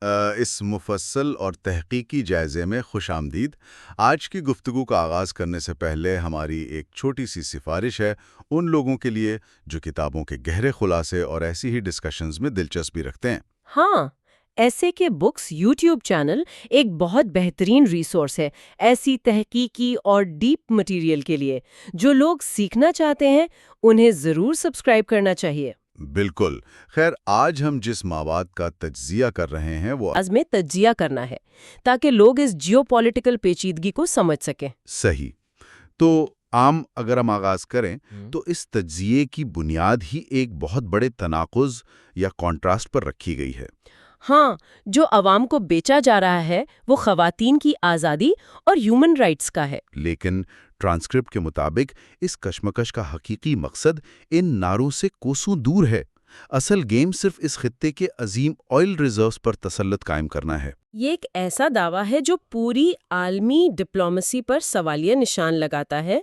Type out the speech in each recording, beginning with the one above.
اس مفصل اور تحقیقی جائزے میں خوش آمدید۔ آج کی گفتگو کا آغاز کرنے سے پہلے ہماری ایک چھوٹی سی سفارش ہے ان لوگوں کے لیے جو کتابوں کے گہرے خلاصے اور ایسی ہی ڈسکشنز میں دلچسپی رکھتے ہیں۔ ہاں، ایسے کے بکس یوٹیوب چینل ایک بہت بہترین ریسورس ہے ایسی تحقیقی اور ڈیپ مٹیریل کے لیے۔ جو لوگ سیکھنا چاہتے ہیں انہیں ضرور سبسکرائب کرنا چاہیے۔ بالکل۔ خیر، آج ہم جس مواد کا تجزیہ کر رہے ہیں وہ میں تجزیہ کرنا ہے تاکہ لوگ اس جیو پولیٹیکل پیچیدگی کو سمجھ سکیں۔ صحیح۔ تو اگر ہم آغاز کریں تو اس تجزیے کی بنیاد ہی ایک بہت بڑے تناقض یا کانٹراسٹ پر رکھی گئی ہے۔ ہاں، جو عوام کو بیچا جا رہا ہے وہ خواتین کی آزادی اور ہیومن رائٹس کا ہے۔ لیکن ٹرانسکرپٹ کے مطابق اس کشمکش کا حقیقی مقصد ان نعروں سے کوسوں دور ہے۔ اصل گیم صرف اس خطے کے عظیم آئل ریزروز پر تسلط قائم کرنا ہے۔ یہ ایک ایسا دعویٰ ہے جو پوری عالمی ڈپلومیسی پر سوالیہ نشان لگاتا ہے،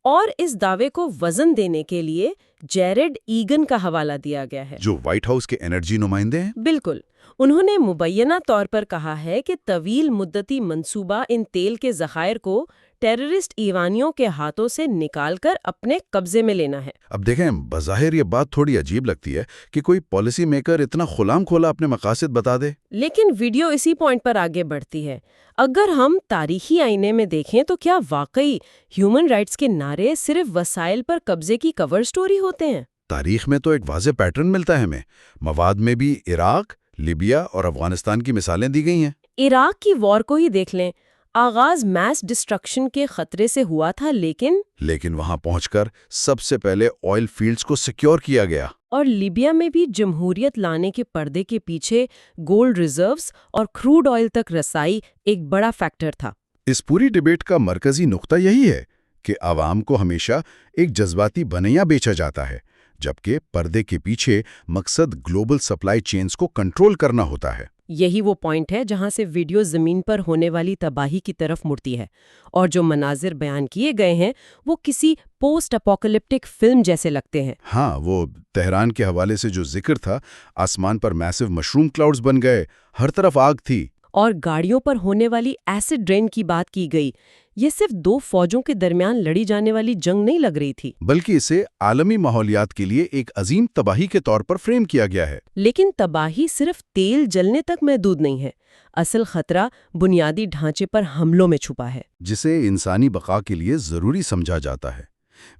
اور اس دعوے کو وزن دینے کے لیے جیرڈ ایگن کا حوالہ دیا گیا ہے، جو وائٹ ہاؤس کے انرجی نمائندے ہیں۔ بالکل۔ انہوں نے مبینہ طور پر کہا ہے کہ طویل مدتی منصوبہ ان تیل کے ذخائر کو ٹیررسٹ ایرانیوں کے ہاتھوں سے نکال کر اپنے قبضے میں لینا ہے۔ اب دیکھیں، بظاہر یہ بات تھوڑی عجیب لگتی ہے کہ کوئی پالیسی میکر اتنا خلام کھولا اپنے مقاصد بتا دے۔ لیکن ویڈیو اسی پوائنٹ پر آگے بڑھتی ہے۔ اگر ہم تاریخی آئینے میں دیکھیں تو کیا واقعی ہیومن رائٹس کے نعرے صرف وسائل پر قبضے کی کور سٹوری ہوتے ہیں؟ تاریخ میں تو ایک واضح پیٹرن ملتا ہے ہمیں۔ مواد میں بھی عراق، لیبیا اور افغانستان کی مثالیں دی گئی ہیں۔ عراق کی وار کو ہی دیکھ لیں۔ آغاز میس ڈسٹرکشن کے خطرے سے ہوا تھا، لیکن وہاں پہنچ کر سب سے پہلے آئل فیلڈز کو سیکیور کیا گیا۔ اور لیبیا میں بھی جمہوریت لانے کے پردے کے پیچھے گولڈ ریزروز اور کروڈ آئل تک رسائی ایک بڑا فیکٹر تھا۔ اس پوری ڈیبیٹ کا مرکزی نقطہ یہی ہے کہ عوام کو ہمیشہ ایک جذباتی بنیا بیچا جاتا ہے، جبکہ پردے کے پیچھے مقصد گلوبل سپلائی چینز کو کنٹرول کرنا ہوتا ہے۔ یہی وہ پوائنٹ ہے جہاں سے ویڈیو زمین پر ہونے والی تباہی کی طرف مڑتی ہے، اور جو مناظر بیان کیے گئے ہیں وہ کسی پوسٹ اپوکلپٹک فلم جیسے لگتے ہیں۔ ہاں، وہ تہران کے حوالے سے جو ذکر تھا، آسمان پر میسو مشروم کلاؤڈز بن گئے، ہر طرف آگ تھی۔ اور گاڑیوں پر ہونے والی ایسڈ رین کی بات کی گئی۔ یہ صرف دو فوجوں کے درمیان لڑی جانے والی جنگ نہیں لگ رہی تھی، بلکہ اسے عالمی ماحولیات کے لیے ایک عظیم تباہی کے طور پر فریم کیا گیا ہے۔ لیکن تباہی صرف تیل جلنے تک محدود نہیں ہے۔ اصل خطرہ بنیادی ڈھانچے پر حملوں میں چھپا ہے، جسے انسانی بقا کے لیے ضروری سمجھا جاتا ہے۔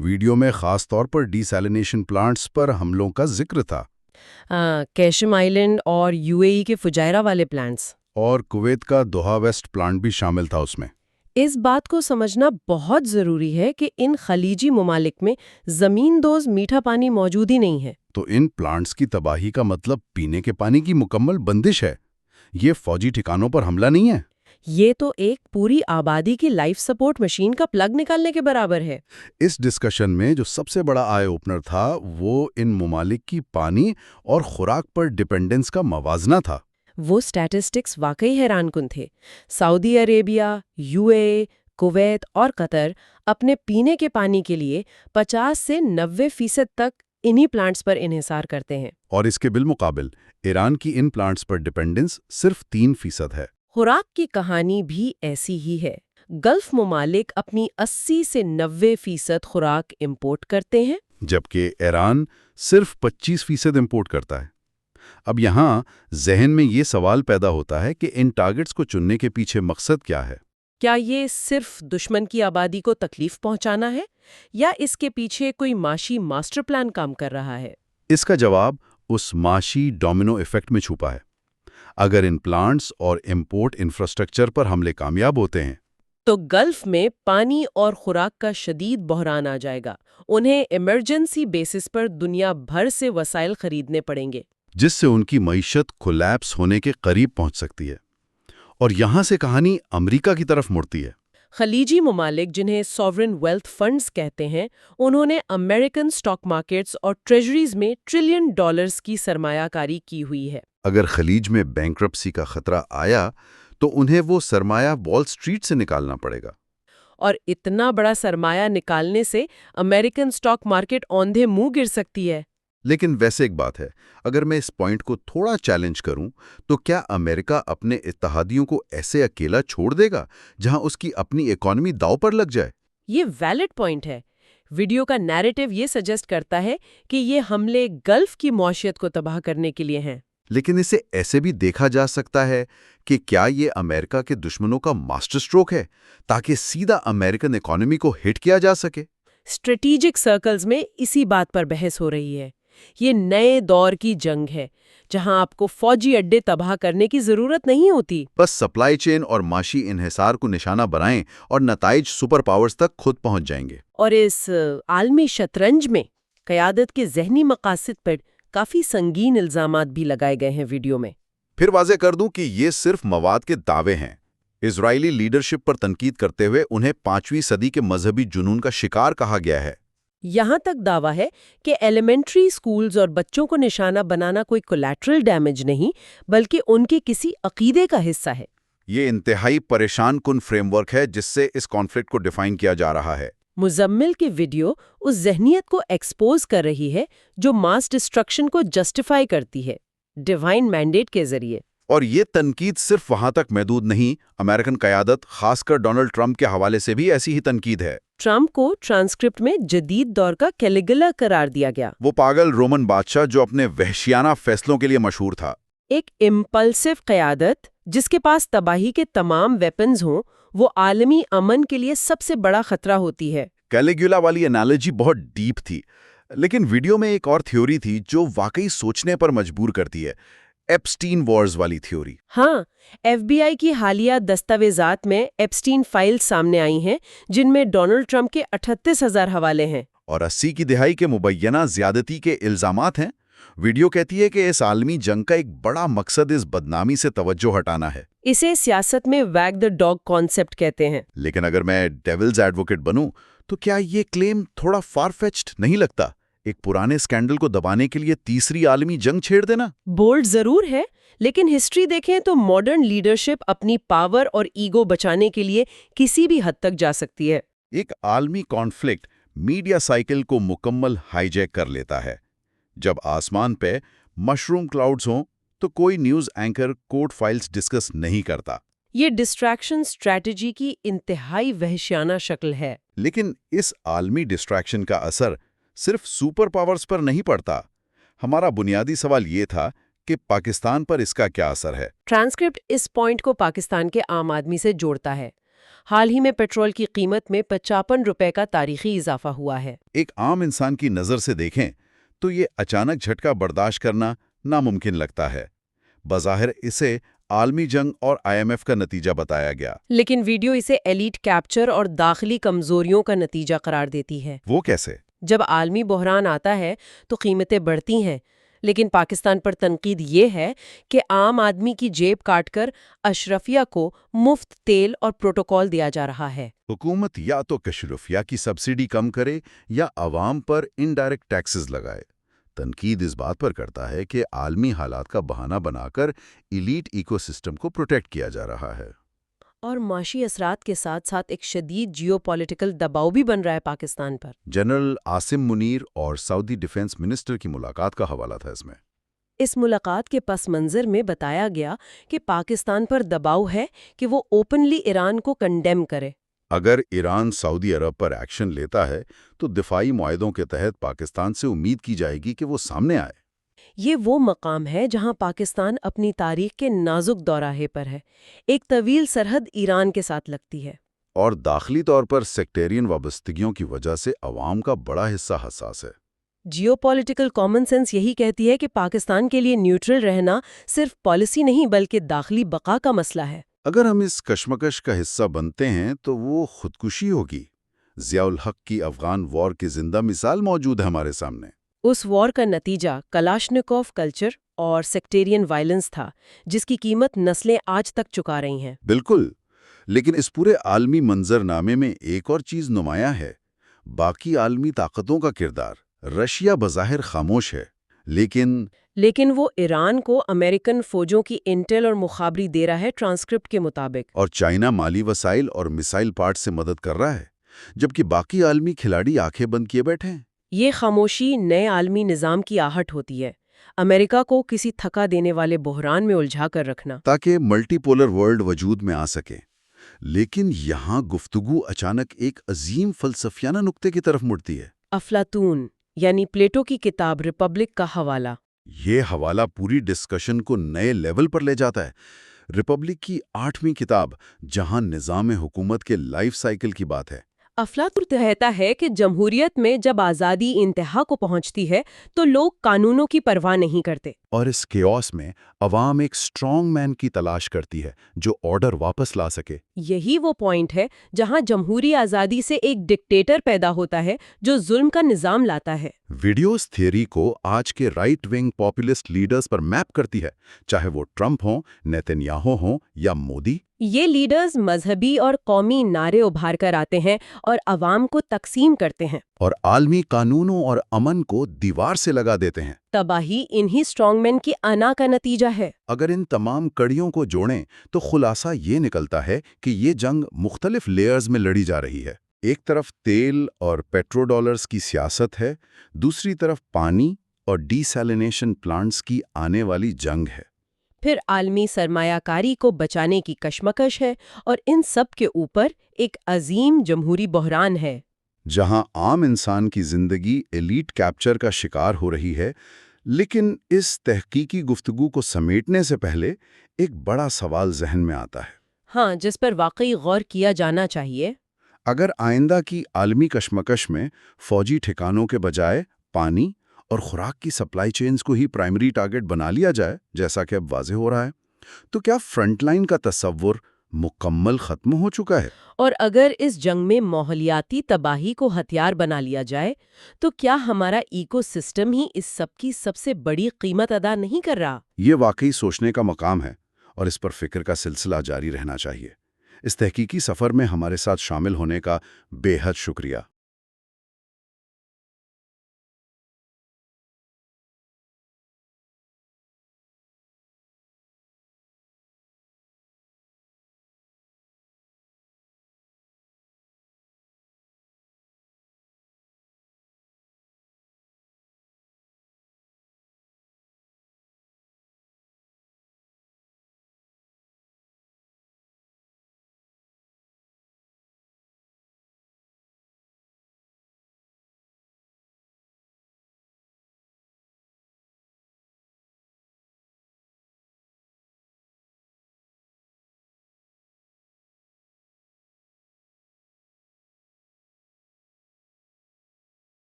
ویڈیو میں خاص طور پر ڈی سیلینیشن پلانٹس پر حملوں کا ذکر تھا۔ کیشم آئیلینڈ اور یو اے ای کے فجائرہ والے پلانٹس، اور کویت کا دوحہ ویسٹ پلانٹ بھی شامل تھا اس میں۔ اس بات کو سمجھنا بہت ضروری ہے کہ ان خلیجی ممالک میں زمین دوز میٹھا پانی موجود ہی نہیں ہے۔ تو ان پلانٹس کی تباہی کا مطلب پینے کے پانی کی مکمل بندش ہے، یہ فوجی ٹھکانوں پر حملہ نہیں ہے۔ یہ تو ایک پوری آبادی کی لائف سپورٹ مشین کا پلگ نکالنے کے برابر ہے۔ اس ڈسکشن میں جو سب سے بڑا آئی اوپنر تھا وہ ان ممالک کی پانی اور خوراک پر ڈیپینڈنس کا موازنہ تھا۔ وہ سٹیٹسٹکس واقعی حیران کن تھے۔ سعودی عربیہ، یو اے، کویت اور قطر اپنے پینے کے پانی کے لیے 50 سے 90% تک انہی پلانٹس پر انحصار کرتے ہیں، اور اس کے بالمقابل ایران کی ان پلانٹس پر ڈیپینڈنس صرف 3% ہے۔ خوراک کی کہانی بھی ایسی ہی ہے۔ گلف ممالک اپنی 80 سے 90% خوراک امپورٹ کرتے ہیں، جبکہ ایران صرف 25% امپورٹ کرتا ہے۔ اب یہاں ذہن میں یہ سوال پیدا ہوتا ہے کہ ان ٹارگٹس کو چننے کے پیچھے مقصد کیا ہے؟ کیا یہ صرف دشمن کی آبادی کو تکلیف پہنچانا ہے، یا اس کے پیچھے کوئی معاشی ماسٹر پلان کام کر رہا ہے؟ اس کا جواب اس معاشی ڈومینو ایفیکٹ میں چھپا ہے۔ اگر ان پلانٹس اور امپورٹ انفراسٹرکچر پر حملے کامیاب ہوتے ہیں تو گلف میں پانی اور خوراک کا شدید بحران آ جائے گا۔ انہیں ایمرجنسی بیسس پر دنیا بھر سے وسائل خریدنے پڑیں گے، جس سے ان کی معیشت کولیپس ہونے کے قریب پہنچ سکتی ہے۔ اور یہاں سے کہانی امریکہ کی طرف مڑتی ہے۔ خلیجی ممالک جنہیں سوورن ویلتھ فنڈز کہتے ہیں، انہوں نے امریکن سٹاک مارکیٹس اور ٹریجریز میں $ٹریلین کی سرمایہ کاری کی ہوئی ہے۔ اگر خلیج میں بینکرپسی کا خطرہ آیا تو انہیں وہ سرمایہ وال سٹریٹ سے نکالنا پڑے گا۔ اور اتنا بڑا سرمایہ نکالنے سے امریکن سٹاک مارکیٹ اوندھے منہ گر سکتی ہے۔ لیکن ویسے ایک بات ہے، اگر میں اس پوائنٹ کو تھوڑا چیلنج کروں تو کیا امریکہ اپنے اتحادیوں کو ایسے اکیلا چھوڑ دے گا جہاں اس کی اپنی اکانومی داؤ پر لگ جائے؟ یہ ویلڈ پوائنٹ ہے۔ ویڈیو کا نیریٹو یہ سجیسٹ کرتا ہے کہ یہ حملے گلف کی معیشت کو تباہ کرنے کے لیے ہیں۔ لیکن اسے ایسے بھی دیکھا جا سکتا ہے کہ کیا یہ امریکہ کے دشمنوں کا ماسٹر سٹروک ہے تاکہ سیدھا امریکن اکانومی کو ہٹ کیا جا سکے؟ اسٹریٹیجک سرکلز میں اسی بات پر بحث ہو رہی ہے۔ یہ نئے دور کی جنگ ہے جہاں آپ کو فوجی اڈے تباہ کرنے کی ضرورت نہیں ہوتی، بس سپلائی چین اور معاشی انحصار کو نشانہ بنائیں اور نتائج سپر پاورز تک خود پہنچ جائیں گے۔ اور اس عالمی شطرنج میں قیادت کے ذہنی مقاصد پر کافی سنگین الزامات بھی لگائے گئے ہیں ویڈیو میں۔ پھر واضح کر دوں کہ یہ صرف مواد کے دعوے ہیں۔ اسرائیلی لیڈرشپ پر تنقید کرتے ہوئے انہیں 5ویں صدی کے مذہبی جنون کا شکار کہا گیا ہے۔ یہاں تک دعویٰ ہے کہ ایلیمنٹری سکولز اور بچوں کو نشانہ بنانا کوئی کولیٹرل ڈیمیج نہیں بلکہ ان کے کسی عقیدے کا حصہ ہے۔ یہ انتہائی پریشان کن فریم ورک ہے جس سے اس کانفلکٹ کو ڈیفائن کیا جا رہا ہے۔ مزمل کی ویڈیو اس ذہنیت کو ایکسپوز کر رہی ہے جو ماس ڈسٹرکشن کو جسٹیفائی کرتی ہے ڈیوائن مینڈیٹ کے ذریعے۔ اور یہ تنقید صرف وہاں تک محدود نہیں، امریکن قیادت خاص کر ڈونلڈ ٹرمپ کے حوالے سے بھی ایسی ہی تنقید ہے۔ ٹرمپ کو ٹرانسکرپٹ میں جدید دور کا کیلیگولا قرار دیا گیا، وہ پاگل رومن بادشاہ جو اپنے وحشیانہ فیصلوں کے لیے مشہور تھا۔ ایک امپلسو قیادت جس کے پاس تباہی کے تمام ویپنز ہوں، وہ عالمی امن کے لیے سب سے بڑا خطرہ ہوتی ہے۔ کیلیگولا والی انالوجی بہت ڈیپ تھی، لیکن ویڈیو میں ایک اور تھیوری تھی جو واقعی سوچنے پر مجبور کرتی ہے، ایپسٹین وارز والی تھیوری۔ ہاں، ایف بی آئی کی حالیہ دستاویزات میں ایپسٹین فائل سامنے آئی ہیں جن میں ڈونلڈ ٹرمپ کے 38,000 حوالے ہیں اور 80 کی دہائی کے مبینہ زیادتی کے الزامات ہیں۔ ویڈیو کہتی ہے کہ اس عالمی جنگ کا ایک بڑا مقصد اس بدنامی سے توجہ ہٹانا ہے۔ اسے سیاست میں ویگ دا ڈاگ کانسیپٹ کہتے ہیں۔ لیکن اگر میں ڈیولز ایڈوکیٹ بنوں تو کیا یہ کلیم تھوڑا فار فیچڈ نہیں لگتا؟ ایک پرانے اسکینڈل کو دبانے کے لیے تیسری عالمی جنگ چھیڑ دینا؟ بولڈ ضرور ہے، لیکن ہسٹری دیکھیں تو ماڈرن لیڈرشپ اپنی پاور اور ایگو بچانے کے لیے کسی بھی حد تک جا سکتی ہے۔ ایک عالمی کانفلکٹ میڈیا سائیکل کو مکمل ہائی جیک کر لیتا ہے۔ جب آسمان پہ مشروم کلاؤڈز ہوں تو کوئی news anchor court files discuss نہیں کرتا۔ یہ ڈسٹریکشن اسٹریٹجی کی انتہائی وحشیانہ شکل ہے۔ لیکن اس عالمی ڈسٹریکشن کا اثر صرف سپر پاورز پر نہیں پڑتا۔ ہمارا بنیادی سوال یہ تھا کہ پاکستان پر اس کا کیا اثر ہے؟ ٹرانسکرپٹ اس پوائنٹ کو پاکستان کے عام آدمی سے جوڑتا ہے۔ حال ہی میں پیٹرول کی قیمت میں 55 روپے کا تاریخی اضافہ ہوا ہے۔ ایک عام انسان کی نظر سے دیکھیں تو یہ اچانک جھٹکا برداشت کرنا ناممکن لگتا ہے۔ بظاہر اسے عالمی جنگ اور IMF کا نتیجہ بتایا گیا، لیکن ویڈیو اسے ایلیٹ کیپچر اور داخلی کمزوریوں کا نتیجہ قرار دیتی ہے۔ وہ کیسے؟ جب عالمی بحران آتا ہے تو قیمتیں بڑھتی ہیں، لیکن پاکستان پر تنقید یہ ہے کہ عام آدمی کی جیب کاٹ کر اشرفیہ کو مفت تیل اور پروٹوکول دیا جا رہا ہے۔ حکومت یا تو اشرفیہ کی سبسڈی کم کرے یا عوام پر انڈائریکٹ ٹیکسز لگائے۔ تنقید اس بات پر کرتا ہے کہ عالمی حالات کا بہانہ بنا کر ایلیٹ ایکو سسٹم کو پروٹیکٹ کیا جا رہا ہے۔ اور معاشی اثرات کے ساتھ ساتھ ایک شدید جیو پولیٹیکل دباؤ بھی بن رہا ہے پاکستان پر۔ جنرل عاصم منیر اور سعودی ڈیفنس منسٹر کی ملاقات کا حوالہ تھا اس میں۔ اس ملاقات کے پس منظر میں بتایا گیا کہ پاکستان پر دباؤ ہے کہ وہ اوپنلی ایران کو کنڈیم کرے۔ اگر ایران سعودی عرب پر ایکشن لیتا ہے تو دفاعی معاہدوں کے تحت پاکستان سے امید کی جائے گی کہ وہ سامنے آئے۔ یہ وہ مقام ہے جہاں پاکستان اپنی تاریخ کے نازک دوراہے پر ہے۔ ایک طویل سرحد ایران کے ساتھ لگتی ہے، اور داخلی طور پر سیکٹیرین وابستگیوں کی وجہ سے عوام کا بڑا حصہ حساس ہے۔ جیو پولیٹیکل کامن سینس یہی کہتی ہے کہ پاکستان کے لیے نیوٹرل رہنا صرف پالیسی نہیں بلکہ داخلی بقا کا مسئلہ ہے۔ اگر ہم اس کشمکش کا حصہ بنتے ہیں تو وہ خودکشی ہوگی۔ ضیاء الحق کی افغان وار کی زندہ مثال موجود ہے ہمارے سامنے۔ اس وار کا نتیجہ کلاشنکوف کلچر اور سیکٹیرین وائلنس تھا جس کی قیمت نسلیں آج تک چکا رہی ہیں۔ بالکل، لیکن اس پورے عالمی منظرنامے میں ایک اور چیز نمایاں ہے، باقی عالمی طاقتوں کا کردار۔ رشیا بظاہر خاموش ہے، لیکن وہ ایران کو امریکن فوجوں کی انٹیل اور مخابری دے رہا ہے ٹرانسکرپٹ کے مطابق۔ اور چائنا مالی وسائل اور میسائل پارٹ سے مدد کر رہا ہے، جبکہ باقی عالمی کھلاڑی آنکھیں بند کیے بیٹھے ہیں۔ یہ خاموشی نئے عالمی نظام کی آہٹ ہوتی ہے، امریکہ کو کسی تھکا دینے والے بحران میں الجھا کر رکھنا۔ تاکہ ملٹی پولر ورلڈ وجود میں آ سکے۔ لیکن یہاں گفتگو اچانک ایک عظیم فلسفیانہ نقطے کی طرف مڑتی ہے۔ افلاطون یعنی پلیٹو کی کتاب ریپبلک کا حوالہ۔ یہ حوالہ پوری ڈسکشن کو نئے لیول پر لے جاتا ہے۔ ریپبلک کی 8ویں کتاب، جہاں نظام حکومت کے لائف سائیکل کی بات ہے۔ افلاطون کہتا ہے کہ جمہوریت میں جب آزادی انتہا کو پہنچتی ہے تو لوگ قانونوں کی پرواہ نہیں کرتے، اور اس کیوس میں عوام ایک اسٹرانگ مین کی تلاش کرتی ہے جو آرڈر واپس لا سکے۔ یہی وہ پوائنٹ ہے جہاں جمہوری آزادی سے ایک ڈکٹیٹر پیدا ہوتا ہے جو ظلم کا نظام لاتا ہے۔ ویڈیوز تھیوری کو آج کے رائٹ ونگ پاپولسٹ لیڈرز پر میپ کرتی ہے، چاہے وہ ٹرمپ ہوں، نیتنیاہو ہوں یا مودی۔ یہ لیڈرز مذہبی اور قومی نعرے ابھار کر آتے ہیں اور عوام کو تقسیم کرتے ہیں، اور عالمی قانونوں اور امن کو دیوار سے لگا دیتے ہیں۔ تباہی انہی اسٹرانگ مین کی انا کا نتیجہ ہے۔ اگر ان تمام کڑیوں کو جوڑیں تو خلاصہ یہ نکلتا ہے کہ یہ جنگ مختلف لیئرز میں لڑی جا رہی ہے۔ ایک طرف تیل اور پیٹرو ڈالرز کی سیاست ہے، دوسری طرف پانی اور ڈی سیلینیشن پلانٹس کی آنے والی جنگ ہے۔ پھر عالمی سرمایہ کاری کو بچانے کی کشمکش ہے، اور ان سب کے اوپر ایک عظیم جمہوری بحران ہے، جہاں عام انسان کی زندگی ایلیٹ کیپچر کا شکار ہو رہی ہے۔ لیکن اس تحقیقی گفتگو کو سمیٹنے سے پہلے ایک بڑا سوال ذہن میں آتا ہے۔ ہاں، جس پر واقعی غور کیا جانا چاہیے۔ اگر آئندہ کی عالمی کشمکش میں فوجی ٹھکانوں کے بجائے پانی اور خوراک کی سپلائی چینز کو ہی پرائمری ٹارگٹ بنا لیا جائے، جیسا کہ اب واضح ہو رہا ہے، تو کیا فرنٹ لائن کا تصور مکمل ختم ہو چکا ہے؟ اور اگر اس جنگ میں ماحولیاتی تباہی کو ہتھیار بنا لیا جائے تو کیا ہمارا ایکو سسٹم ہی اس سب کی سب سے بڑی قیمت ادا نہیں کر رہا؟ یہ واقعی سوچنے کا مقام ہے، اور اس پر فکر کا سلسلہ جاری رہنا چاہیے۔ اس تحقیقی سفر میں ہمارے ساتھ شامل ہونے کا بے حد شکریہ۔